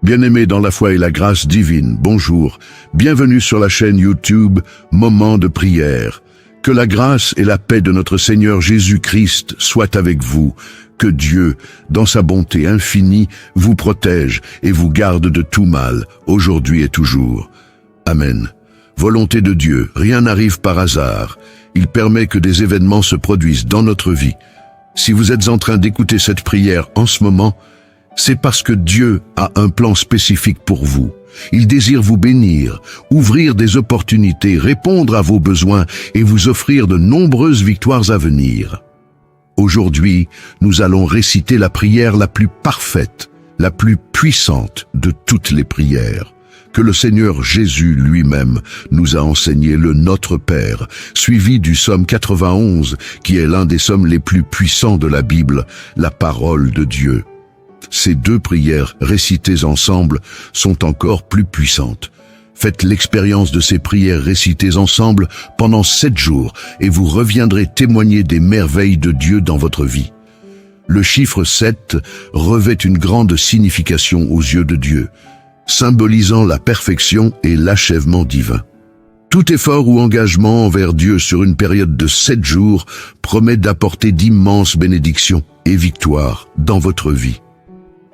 Bien-aimés dans la foi et la grâce divine, bonjour. Bienvenue sur la chaîne YouTube Moment de prière. Que la grâce et la paix de notre Seigneur Jésus-Christ soient avec vous. Que Dieu, dans sa bonté infinie, vous protège et vous garde de tout mal, aujourd'hui et toujours. Amen. Volonté de Dieu, rien n'arrive par hasard. Il permet que des événements se produisent dans notre vie. Si vous êtes en train d'écouter cette prière en ce moment, c'est parce que Dieu a un plan spécifique pour vous. Il désire vous bénir, ouvrir des opportunités, répondre à vos besoins et vous offrir de nombreuses victoires à venir. Aujourd'hui, nous allons réciter la prière la plus parfaite, la plus puissante de toutes les prières, que le Seigneur Jésus lui-même nous a enseigné, le Notre Père, suivi du psaume 91, qui est l'un des psaumes les plus puissants de la Bible, la parole de Dieu. Ces deux prières récitées ensemble sont encore plus puissantes. Faites l'expérience de ces prières récitées ensemble pendant 7 jours et vous reviendrez témoigner des merveilles de Dieu dans votre vie. Le chiffre 7 revêt une grande signification aux yeux de Dieu, symbolisant la perfection et l'achèvement divin. Tout effort ou engagement envers Dieu sur une période de 7 jours promet d'apporter d'immenses bénédictions et victoires dans votre vie.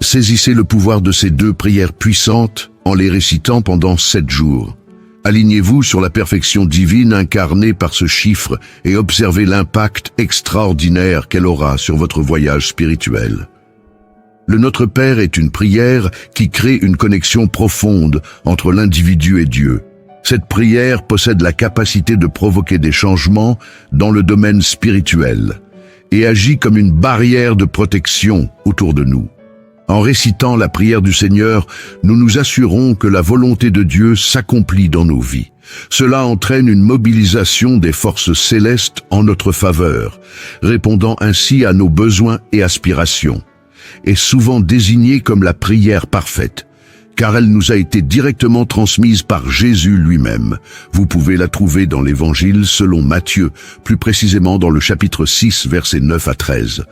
Saisissez le pouvoir de ces deux prières puissantes en les récitant pendant 7 jours. Alignez-vous sur la perfection divine incarnée par ce chiffre et observez l'impact extraordinaire qu'elle aura sur votre voyage spirituel. Le Notre Père est une prière qui crée une connexion profonde entre l'individu et Dieu. Cette prière possède la capacité de provoquer des changements dans le domaine spirituel et agit comme une barrière de protection autour de nous. En récitant la prière du Seigneur, nous nous assurons que la volonté de Dieu s'accomplit dans nos vies. Cela entraîne une mobilisation des forces célestes en notre faveur, répondant ainsi à nos besoins et aspirations, et souvent désignée comme la prière parfaite, car elle nous a été directement transmise par Jésus lui-même. Vous pouvez la trouver dans l'Évangile selon Matthieu, plus précisément dans le chapitre 6, versets 9 à 13.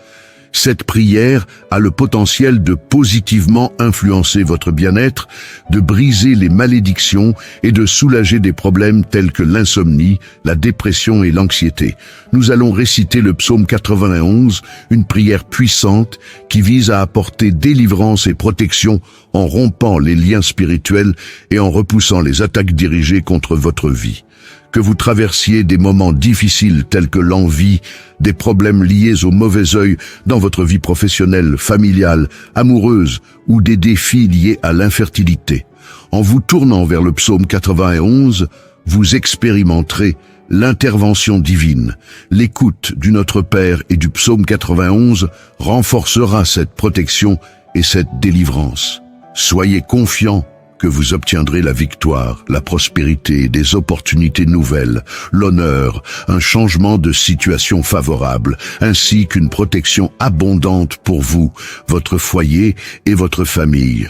Cette prière a le potentiel de positivement influencer votre bien-être, de briser les malédictions et de soulager des problèmes tels que l'insomnie, la dépression et l'anxiété. Nous allons réciter le psaume 91, une prière puissante qui vise à apporter délivrance et protection en rompant les liens spirituels et en repoussant les attaques dirigées contre votre vie. Que vous traversiez des moments difficiles tels que l'envie, des problèmes liés au mauvais œil dans votre vie professionnelle, familiale, amoureuse ou des défis liés à l'infertilité. En vous tournant vers le psaume 91, vous expérimenterez l'intervention divine. L'écoute du Notre Père et du psaume 91 renforcera cette protection et cette délivrance. Soyez confiants que vous obtiendrez la victoire, la prospérité, des opportunités nouvelles, l'honneur, un changement de situation favorable, ainsi qu'une protection abondante pour vous, votre foyer et votre famille.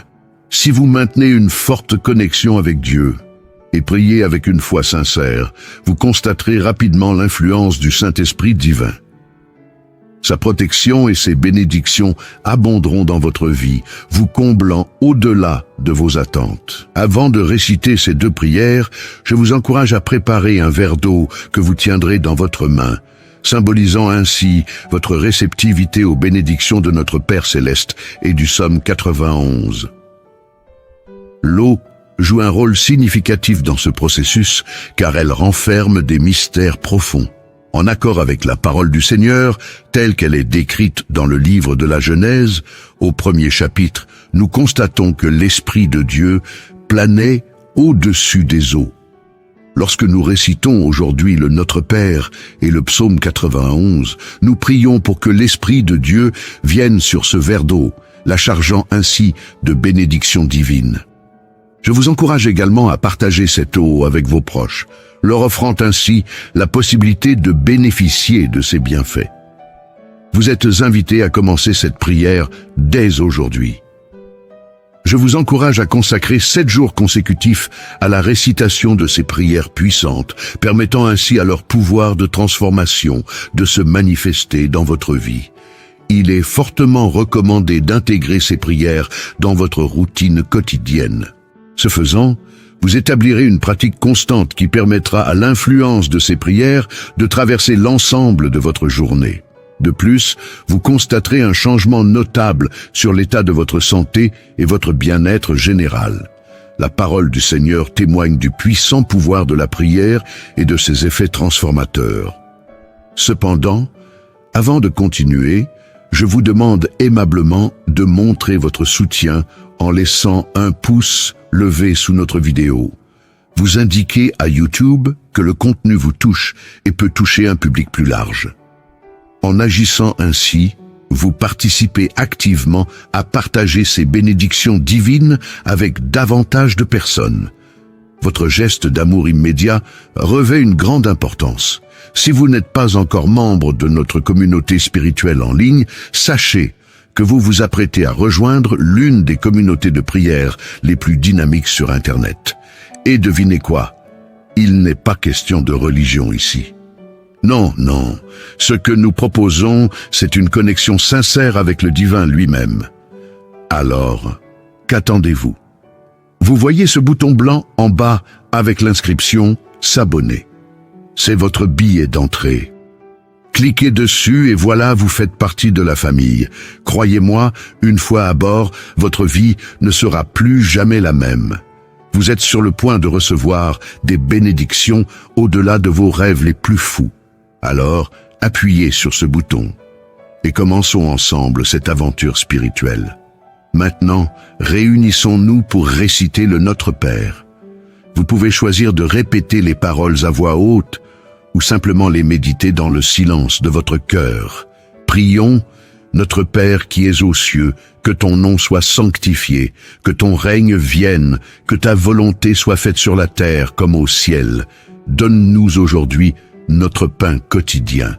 Si vous maintenez une forte connexion avec Dieu et priez avec une foi sincère, vous constaterez rapidement l'influence du Saint-Esprit divin. Sa protection et ses bénédictions abonderont dans votre vie, vous comblant au-delà de vos attentes. Avant de réciter ces deux prières, je vous encourage à préparer un verre d'eau que vous tiendrez dans votre main, symbolisant ainsi votre réceptivité aux bénédictions de notre Père Céleste et du psaume 91. L'eau joue un rôle significatif dans ce processus car elle renferme des mystères profonds. En accord avec la parole du Seigneur, telle qu'elle est décrite dans le livre de la Genèse, au 1er chapitre, nous constatons que l'Esprit de Dieu planait au-dessus des eaux. Lorsque nous récitons aujourd'hui le Notre Père et le psaume 91, nous prions pour que l'Esprit de Dieu vienne sur ce verre d'eau, la chargeant ainsi de bénédictions divines. Je vous encourage également à partager cette eau avec vos proches, leur offrant ainsi la possibilité de bénéficier de ces bienfaits. Vous êtes invités à commencer cette prière dès aujourd'hui. Je vous encourage à consacrer 7 jours consécutifs à la récitation de ces prières puissantes, permettant ainsi à leur pouvoir de transformation de se manifester dans votre vie. il est fortement recommandé d'intégrer ces prières dans votre routine quotidienne. Ce faisant, vous établirez une pratique constante qui permettra à l'influence de ces prières de traverser l'ensemble de votre journée. De plus, vous constaterez un changement notable sur l'état de votre santé et votre bien-être général. La parole du Seigneur témoigne du puissant pouvoir de la prière et de ses effets transformateurs. Cependant, avant de continuer, je vous demande aimablement de montrer votre soutien en laissant un pouce levé sous notre vidéo. Vous indiquez à YouTube que le contenu vous touche et peut toucher un public plus large. En agissant ainsi, vous participez activement à partager ces bénédictions divines avec davantage de personnes. Votre geste d'amour immédiat revêt une grande importance. Si vous n'êtes pas encore membre de notre communauté spirituelle en ligne, sachez que vous vous apprêtez à rejoindre l'une des communautés de prière les plus dynamiques sur Internet. Et devinez quoi? Il n'est pas question de religion ici. Non, non. Ce que nous proposons, c'est une connexion sincère avec le divin lui-même. Alors, qu'attendez-vous? Vous voyez ce bouton blanc en bas avec l'inscription « S'abonner ». C'est votre billet d'entrée. Cliquez dessus et voilà, vous faites partie de la famille. Croyez-moi, une fois à bord, votre vie ne sera plus jamais la même. Vous êtes sur le point de recevoir des bénédictions au-delà de vos rêves les plus fous. Alors, appuyez sur ce bouton et commençons ensemble cette aventure spirituelle. Maintenant, réunissons-nous pour réciter le Notre Père. Vous pouvez choisir de répéter les paroles à voix haute ou simplement les méditer dans le silence de votre cœur. Prions, Notre Père qui es aux cieux, que ton nom soit sanctifié, que ton règne vienne, que ta volonté soit faite sur la terre comme au ciel. Donne-nous aujourd'hui notre pain quotidien.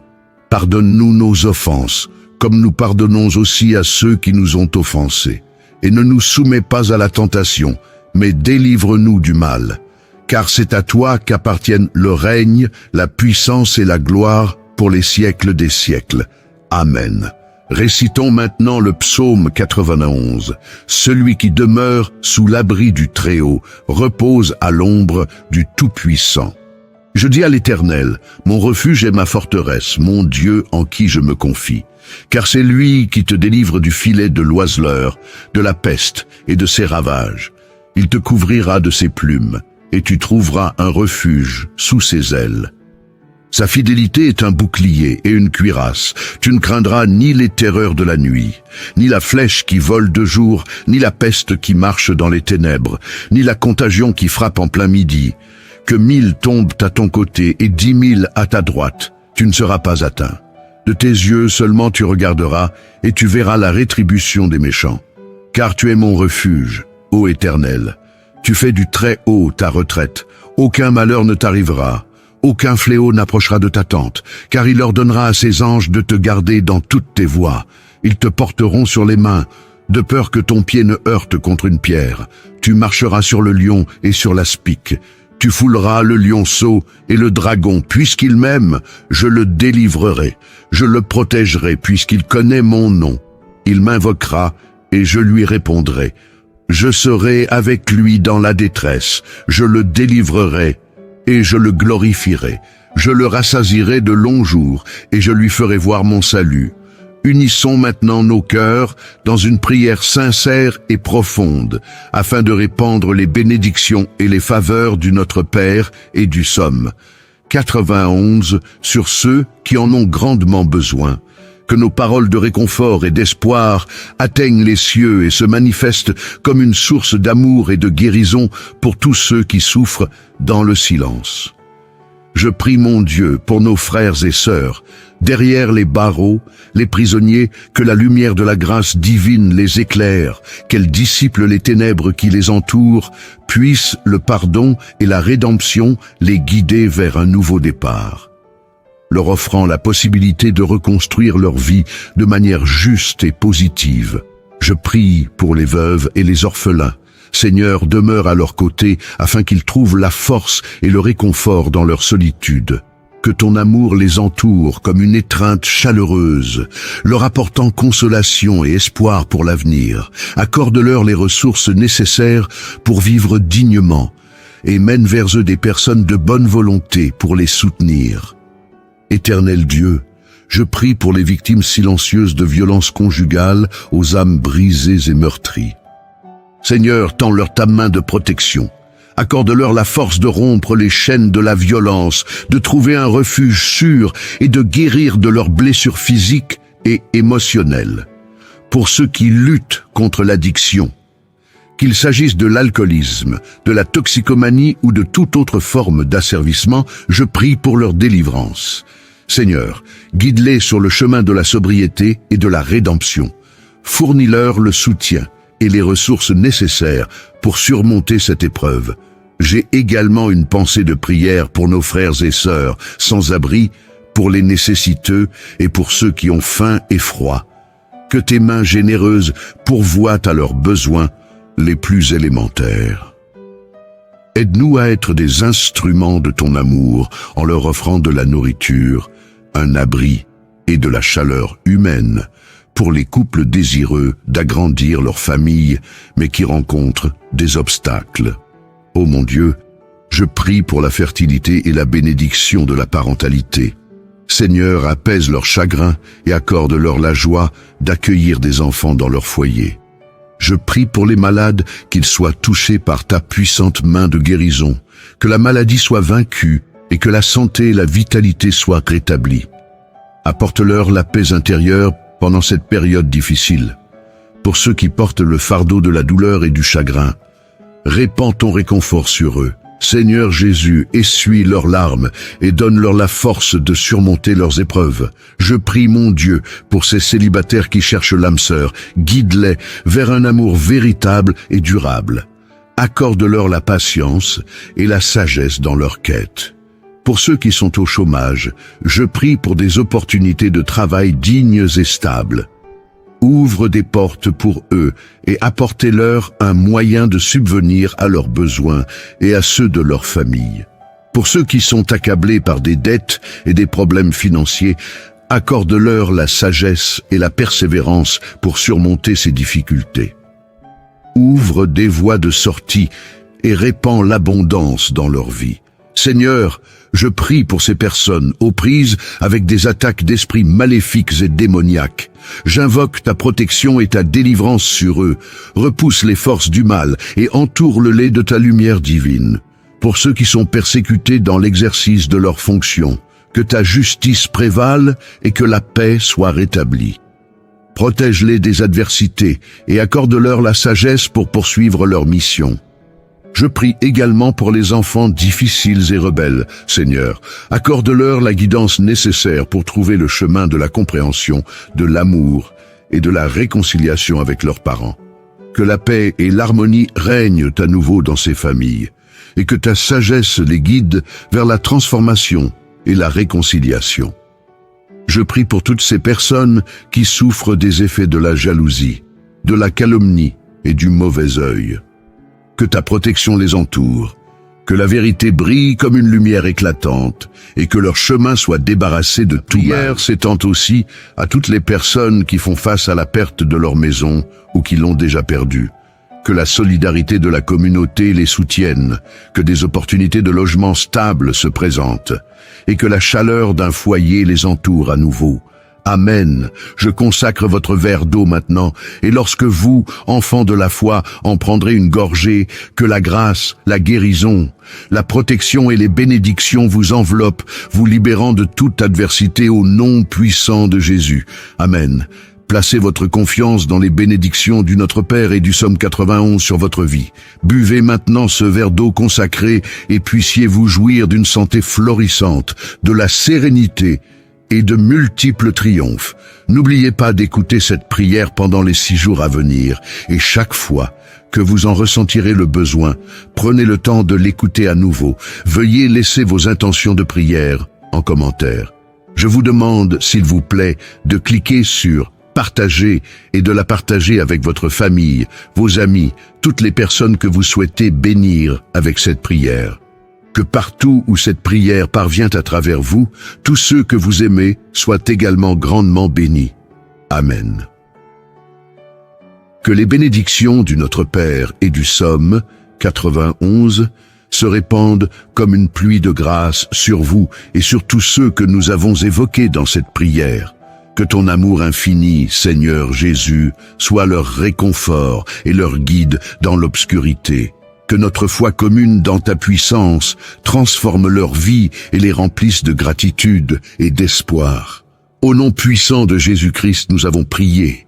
Pardonne-nous nos offenses, comme nous pardonnons aussi à ceux qui nous ont offensés. Et ne nous soumets pas à la tentation, mais délivre-nous du mal. Car c'est à toi qu'appartiennent le règne, la puissance et la gloire pour les siècles des siècles. Amen. Récitons maintenant le psaume 91. Celui qui demeure sous l'abri du Très-Haut repose à l'ombre du Tout-Puissant. Je dis à l'Éternel, mon refuge est ma forteresse, mon Dieu en qui je me confie. Car c'est lui qui te délivre du filet de l'oiseleur, de la peste et de ses ravages. Il te couvrira de ses plumes, et tu trouveras un refuge sous ses ailes. Sa fidélité est un bouclier et une cuirasse. Tu ne craindras ni les terreurs de la nuit, ni la flèche qui vole de jour, ni la peste qui marche dans les ténèbres, ni la contagion qui frappe en plein midi. Que 1000 tombent à ton côté et 10 000 à ta droite, tu ne seras pas atteint. De tes yeux seulement tu regarderas, et tu verras la rétribution des méchants. Car tu es mon refuge, ô Éternel. Tu fais du Très-Haut ta retraite. Aucun malheur ne t'arrivera. Aucun fléau n'approchera de ta tente, car il ordonnera à ses anges de te garder dans toutes tes voies. Ils te porteront sur les mains, de peur que ton pied ne heurte contre une pierre. Tu marcheras sur le lion et sur l'aspic. Tu fouleras le lionceau et le dragon, puisqu'il m'aime, je le délivrerai. Je le protégerai, puisqu'il connaît mon nom. Il m'invoquera, et je lui répondrai. Je serai avec lui dans la détresse, je le délivrerai, et je le glorifierai. Je le rassasierai de longs jours, et je lui ferai voir mon salut. Unissons maintenant nos cœurs dans une prière sincère et profonde, afin de répandre les bénédictions et les faveurs du Notre Père et du Psaume 91 sur ceux qui en ont grandement besoin. Que nos paroles de réconfort et d'espoir atteignent les cieux et se manifestent comme une source d'amour et de guérison pour tous ceux qui souffrent dans le silence. Je prie mon Dieu pour nos frères et sœurs, derrière les barreaux, les prisonniers, que la lumière de la grâce divine les éclaire, qu'elle dissipe les ténèbres qui les entourent, puisse le pardon et la rédemption les guider vers un nouveau départ, leur offrant la possibilité de reconstruire leur vie de manière juste et positive. Je prie pour les veuves et les orphelins. Seigneur, demeure à leur côté afin qu'ils trouvent la force et le réconfort dans leur solitude. Que ton amour les entoure comme une étreinte chaleureuse, leur apportant consolation et espoir pour l'avenir. Accorde-leur les ressources nécessaires pour vivre dignement et mène vers eux des personnes de bonne volonté pour les soutenir. Éternel Dieu, je prie pour les victimes silencieuses de violences conjugales aux âmes brisées et meurtries. Seigneur, tends-leur ta main de protection. Accorde-leur la force de rompre les chaînes de la violence, de trouver un refuge sûr et de guérir de leurs blessures physiques et émotionnelles. Pour ceux qui luttent contre l'addiction, qu'il s'agisse de l'alcoolisme, de la toxicomanie ou de toute autre forme d'asservissement, je prie pour leur délivrance. Seigneur, guide-les sur le chemin de la sobriété et de la rédemption. Fournis-leur le soutien et les ressources nécessaires pour surmonter cette épreuve. J'ai également une pensée de prière pour nos frères et sœurs sans abri, pour les nécessiteux et pour ceux qui ont faim et froid. Que tes mains généreuses pourvoient à leurs besoins les plus élémentaires. Aide-nous à être des instruments de ton amour en leur offrant de la nourriture, un abri et de la chaleur humaine pour les couples désireux d'agrandir leur famille, mais qui rencontrent des obstacles. Ô mon Dieu, je prie pour la fertilité et la bénédiction de la parentalité. Seigneur, apaise leur chagrin et accorde-leur la joie d'accueillir des enfants dans leur foyer. Je prie pour les malades qu'ils soient touchés par ta puissante main de guérison, que la maladie soit vaincue et que la santé et la vitalité soient rétablies. Apporte-leur la paix intérieure pendant cette période difficile. Pour ceux qui portent le fardeau de la douleur et du chagrin, répands ton réconfort sur eux. Seigneur Jésus, essuie leurs larmes et donne-leur la force de surmonter leurs épreuves. Je prie mon Dieu pour ces célibataires qui cherchent l'âme sœur. Guide-les vers un amour véritable et durable. Accorde-leur la patience et la sagesse dans leur quête. Pour ceux qui sont au chômage, je prie pour des opportunités de travail dignes et stables. Ouvre des portes pour eux et apportez-leur un moyen de subvenir à leurs besoins et à ceux de leur famille. Pour ceux qui sont accablés par des dettes et des problèmes financiers, accorde-leur la sagesse et la persévérance pour surmonter ces difficultés. Ouvre des voies de sortie et répands l'abondance dans leur vie. Seigneur, je prie pour ces personnes aux prises avec des attaques d'esprits maléfiques et démoniaques. J'invoque ta protection et ta délivrance sur eux. Repousse les forces du mal et entoure-les de ta lumière divine. Pour ceux qui sont persécutés dans l'exercice de leurs fonctions, que ta justice prévale et que la paix soit rétablie. Protège-les des adversités et accorde-leur la sagesse pour poursuivre leur mission. Je prie également pour les enfants difficiles et rebelles. Seigneur, accorde-leur la guidance nécessaire pour trouver le chemin de la compréhension, de l'amour et de la réconciliation avec leurs parents. Que la paix et l'harmonie règnent à nouveau dans ces familles et que ta sagesse les guide vers la transformation et la réconciliation. Je prie pour toutes ces personnes qui souffrent des effets de la jalousie, de la calomnie et du mauvais œil. Que ta protection les entoure, que la vérité brille comme une lumière éclatante et que leur chemin soit débarrassé de tout mal. Prière s'étend aussi à toutes les personnes qui font face à la perte de leur maison ou qui l'ont déjà perdue. Que la solidarité de la communauté les soutienne, que des opportunités de logement stables se présentent et que la chaleur d'un foyer les entoure à nouveau. Amen. Je consacre votre verre d'eau maintenant, et lorsque vous, enfants de la foi, en prendrez une gorgée, que la grâce, la guérison, la protection et les bénédictions vous enveloppent, vous libérant de toute adversité au nom puissant de Jésus. Amen. Placez votre confiance dans les bénédictions du Notre Père et du Psaume 91 sur votre vie. Buvez maintenant ce verre d'eau consacré et puissiez-vous jouir d'une santé florissante, de la sérénité et de multiples triomphes. N'oubliez pas d'écouter cette prière pendant les 6 jours à venir, et chaque fois que vous en ressentirez le besoin, prenez le temps de l'écouter à nouveau. Veuillez laisser vos intentions de prière en commentaire. Je vous demande, s'il vous plaît, de cliquer sur « Partager » et de la partager avec votre famille, vos amis, toutes les personnes que vous souhaitez bénir avec cette prière. Que partout où cette prière parvient à travers vous, tous ceux que vous aimez soient également grandement bénis. Amen. Que les bénédictions du Notre Père et du Psaume 91 se répandent comme une pluie de grâce sur vous et sur tous ceux que nous avons évoqués dans cette prière. Que ton amour infini, Seigneur Jésus, soit leur réconfort et leur guide dans l'obscurité. Que notre foi commune dans ta puissance transforme leur vie et les remplisse de gratitude et d'espoir. Au nom puissant de Jésus-Christ, nous avons prié.